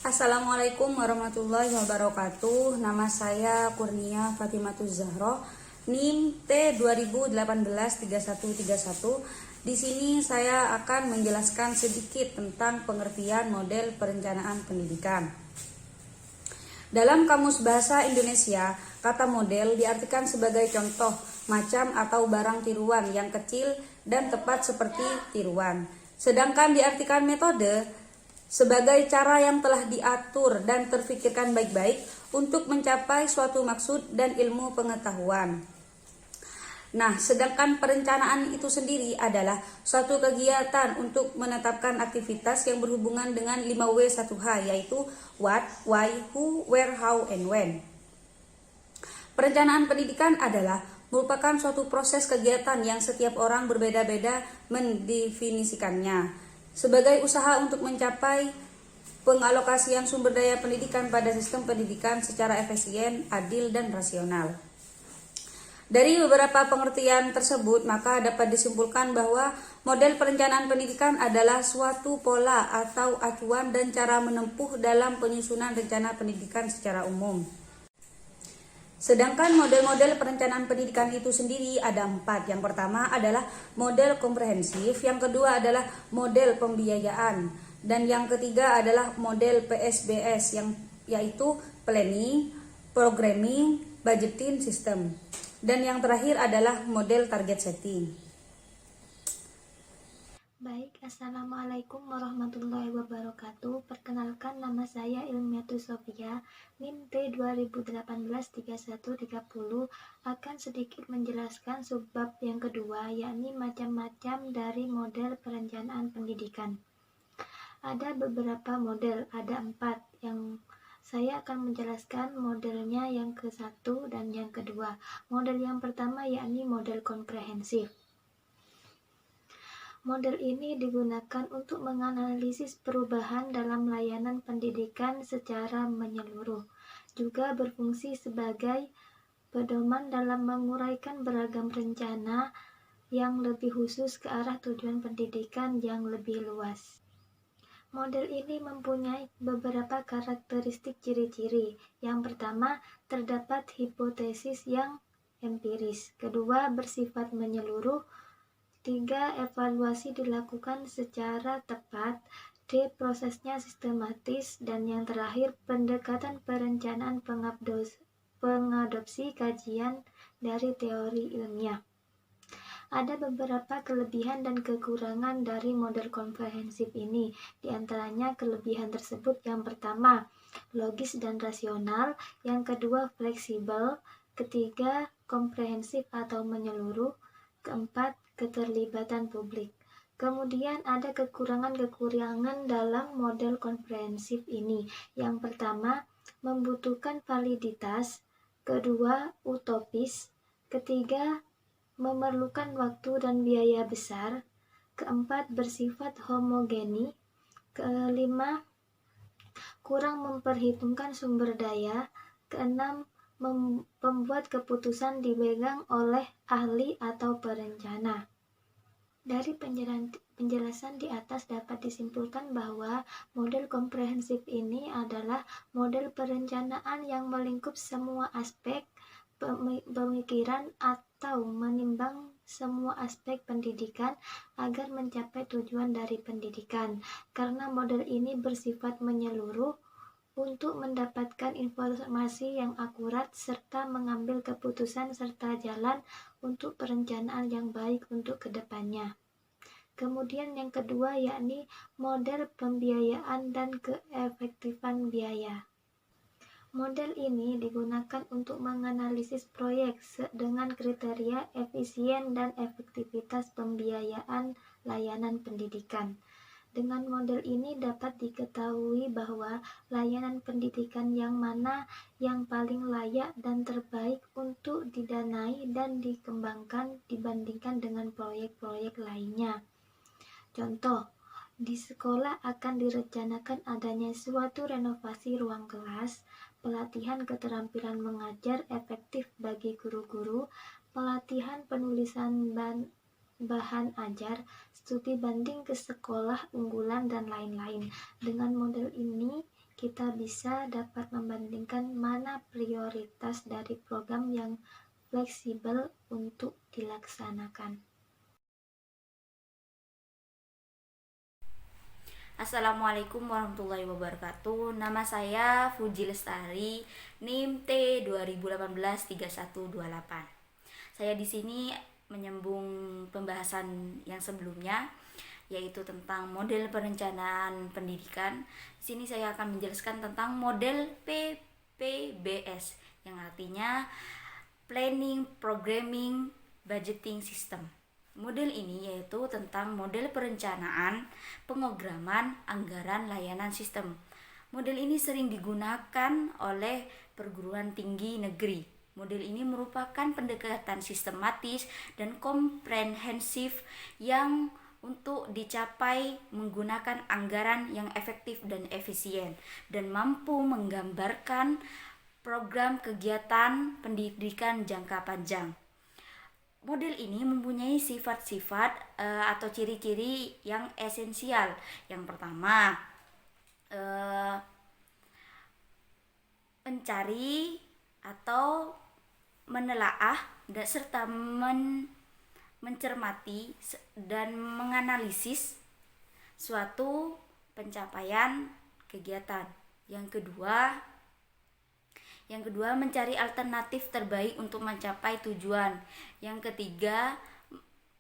Assalamualaikum warahmatullahi wabarakatuh. Nama saya Kurnia Fatimatuz Zahro, NIM T20183131. Di sini saya akan menjelaskan sedikit tentang pengertian model perencanaan pendidikan. Dalam Kamus Bahasa Indonesia, kata model diartikan sebagai contoh, macam atau barang tiruan yang kecil dan tepat seperti tiruan. Sedangkan diartikan metode sebagai cara yang telah diatur dan terfikirkan baik-baik untuk mencapai suatu maksud dan ilmu pengetahuan. Nah, sedangkan perencanaan itu sendiri adalah suatu kegiatan untuk menetapkan aktivitas yang berhubungan dengan 5W1H, yaitu what, why, who, where, how, and when. Perencanaan pendidikan adalah merupakan suatu proses kegiatan yang setiap orang berbeda-beda mendefinisikannya sebagai usaha untuk mencapai pengalokasian sumber daya pendidikan pada sistem pendidikan secara efisien, adil, dan rasional. Dari beberapa pengertian tersebut, maka dapat disimpulkan bahwa model perencanaan pendidikan adalah suatu pola atau acuan dan cara menempuh dalam penyusunan rencana pendidikan secara umum. Sedangkan model-model perencanaan pendidikan itu sendiri ada 4. Yang pertama adalah model komprehensif, yang kedua adalah model pembiayaan, dan yang ketiga adalah model PSBS, yaitu planning, programming, budgeting system, dan yang terakhir adalah model target setting. Baik, Assalamualaikum warahmatullahi wabarakatuh. Perkenalkan, nama saya Ilmiatus Sofia, NIM T20183130, akan sedikit menjelaskan subbab yang kedua, yakni macam-macam dari model perencanaan pendidikan. Ada beberapa model, ada 4, yang saya akan menjelaskan modelnya yang ke-1 dan yang kedua. Model yang pertama yakni model komprehensif. Model ini digunakan untuk menganalisis perubahan dalam layanan pendidikan secara menyeluruh. Juga berfungsi sebagai pedoman dalam menguraikan beragam rencana yang lebih khusus ke arah tujuan pendidikan yang lebih luas. Model ini mempunyai beberapa karakteristik ciri-ciri. Yang pertama, terdapat hipotesis yang empiris. Kedua, bersifat menyeluruh. 3. Evaluasi dilakukan secara tepat. D. Prosesnya sistematis. Dan yang terakhir, pendekatan perencanaan pengadopsi kajian dari teori ilmiah. Ada beberapa kelebihan dan kekurangan dari model komprehensif ini. Di antaranya kelebihan tersebut, yang pertama, logis dan rasional. Yang kedua, fleksibel. Ketiga, komprehensif atau menyeluruh. Keempat, keterlibatan publik. Kemudian ada kekurangan-kekurangan dalam model komprehensif ini. Yang pertama, membutuhkan validitas. Kedua, utopis. Ketiga, memerlukan waktu dan biaya besar. Keempat, bersifat homogeni. Kelima, kurang memperhitungkan sumber daya. Keenam, membuat keputusan dipegang oleh ahli atau perencana. Dari penjelasan di atas dapat disimpulkan bahwa model komprehensif ini adalah model perencanaan yang melingkup semua aspek pemikiran atau menimbang semua aspek pendidikan agar mencapai tujuan dari pendidikan. Karena model ini bersifat menyeluruh untuk mendapatkan informasi yang akurat serta mengambil keputusan serta jalan untuk perencanaan yang baik untuk kedepannya. Kemudian yang kedua yakni model pembiayaan dan keefektifan biaya. Model ini digunakan untuk menganalisis proyek dengan kriteria efisien dan efektivitas pembiayaan layanan pendidikan. Dengan model ini dapat diketahui bahwa layanan pendidikan yang mana yang paling layak dan terbaik untuk didanai dan dikembangkan dibandingkan dengan proyek-proyek lainnya. Contoh, di sekolah akan direncanakan adanya suatu renovasi ruang kelas, pelatihan keterampilan mengajar efektif bagi guru-guru, pelatihan penulisan bahan ajar, studi banding ke sekolah unggulan, dan lain-lain. Dengan model ini kita dapat membandingkan mana prioritas dari program yang fleksibel untuk dilaksanakan. Assalamualaikum warahmatullahi wabarakatuh. Nama saya Fuji Lestari, NIM T 2018-3128. Saya di sini menyambung pembahasan yang sebelumnya, yaitu tentang model perencanaan pendidikan. Di sini saya akan menjelaskan tentang model PPBS, yang artinya Planning, Programming, Budgeting System. Model ini yaitu tentang model perencanaan, pengograman, anggaran, layanan sistem. Model ini sering digunakan oleh perguruan tinggi negeri. Model ini merupakan pendekatan sistematis dan komprehensif yang untuk dicapai menggunakan anggaran yang efektif dan efisien dan mampu menggambarkan program kegiatan pendidikan jangka panjang. Model ini mempunyai sifat-sifat atau ciri-ciri yang esensial. Yang pertama, mencari atau menelaah serta mencermati dan menganalisis suatu pencapaian kegiatan. Yang kedua, mencari alternatif terbaik untuk mencapai tujuan. Yang ketiga,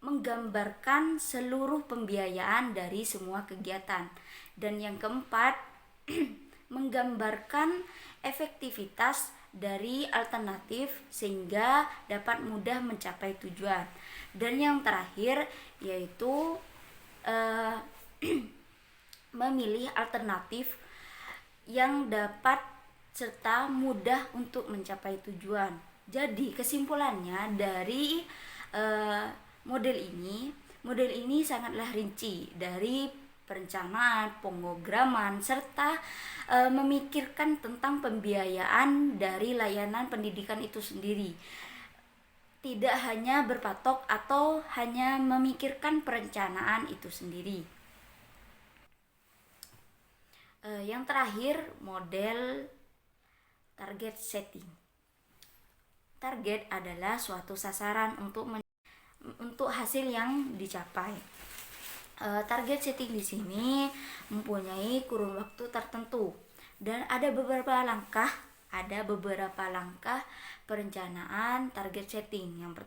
menggambarkan seluruh pembiayaan dari semua kegiatan. Dan yang keempat, menggambarkan efektivitas dari alternatif sehingga dapat mudah mencapai tujuan. Dan yang terakhir yaitu memilih alternatif yang dapat serta mudah untuk mencapai tujuan. Jadi kesimpulannya dari model ini sangatlah rinci dari perencanaan, pengograman, serta memikirkan tentang pembiayaan dari layanan pendidikan itu sendiri. Tidak hanya berpatok atau hanya memikirkan perencanaan itu sendiri. Yang terakhir, model target setting. Target adalah suatu sasaran untuk hasil yang dicapai. Target setting di sini mempunyai kurun waktu tertentu dan ada beberapa langkah perencanaan target setting. Yang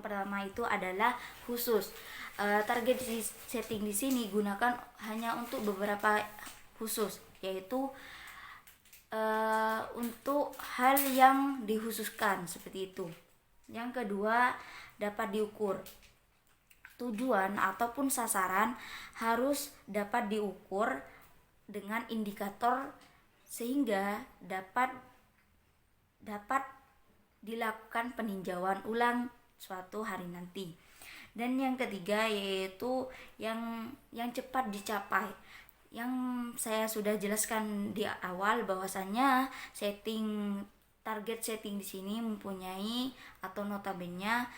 pertama itu adalah khusus. Target setting di sini gunakan hanya untuk beberapa khusus, yaitu untuk hal yang dikhususkan seperti itu. Yang kedua, dapat diukur. Tujuan ataupun sasaran harus dapat diukur dengan indikator sehingga dapat dilakukan peninjauan ulang suatu hari nanti. Dan yang ketiga yaitu yang cepat dicapai. Yang saya sudah jelaskan di awal bahwasanya target setting di sini mempunyai atau notabene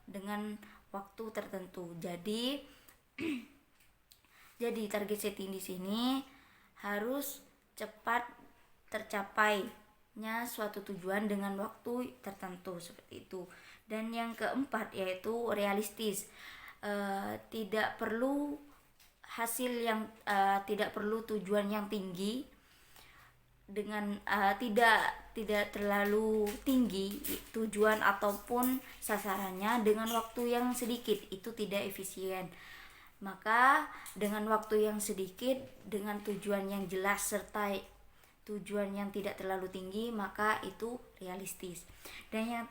dengan waktu tertentu. Jadi target setting di sini harus cepat tercapainya suatu tujuan dengan waktu tertentu seperti itu. Dan yang keempat yaitu realistis. Tidak perlu tujuan yang tinggi dengan tidak terlalu tinggi tujuan ataupun sasarannya dengan waktu yang sedikit, itu tidak efisien. Maka dengan waktu yang sedikit dengan tujuan yang jelas serta tujuan yang tidak terlalu tinggi, maka itu realistis. Dan yang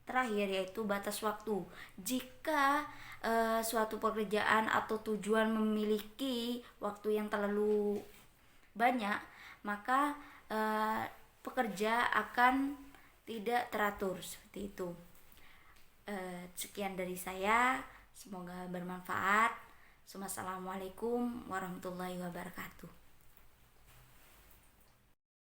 terakhir yaitu batas waktu. Jika suatu pekerjaan atau tujuan memiliki waktu yang terlalu banyak, maka pekerja akan tidak teratur seperti itu. Sekian dari saya, semoga bermanfaat. Assalamualaikum warahmatullahi wabarakatuh.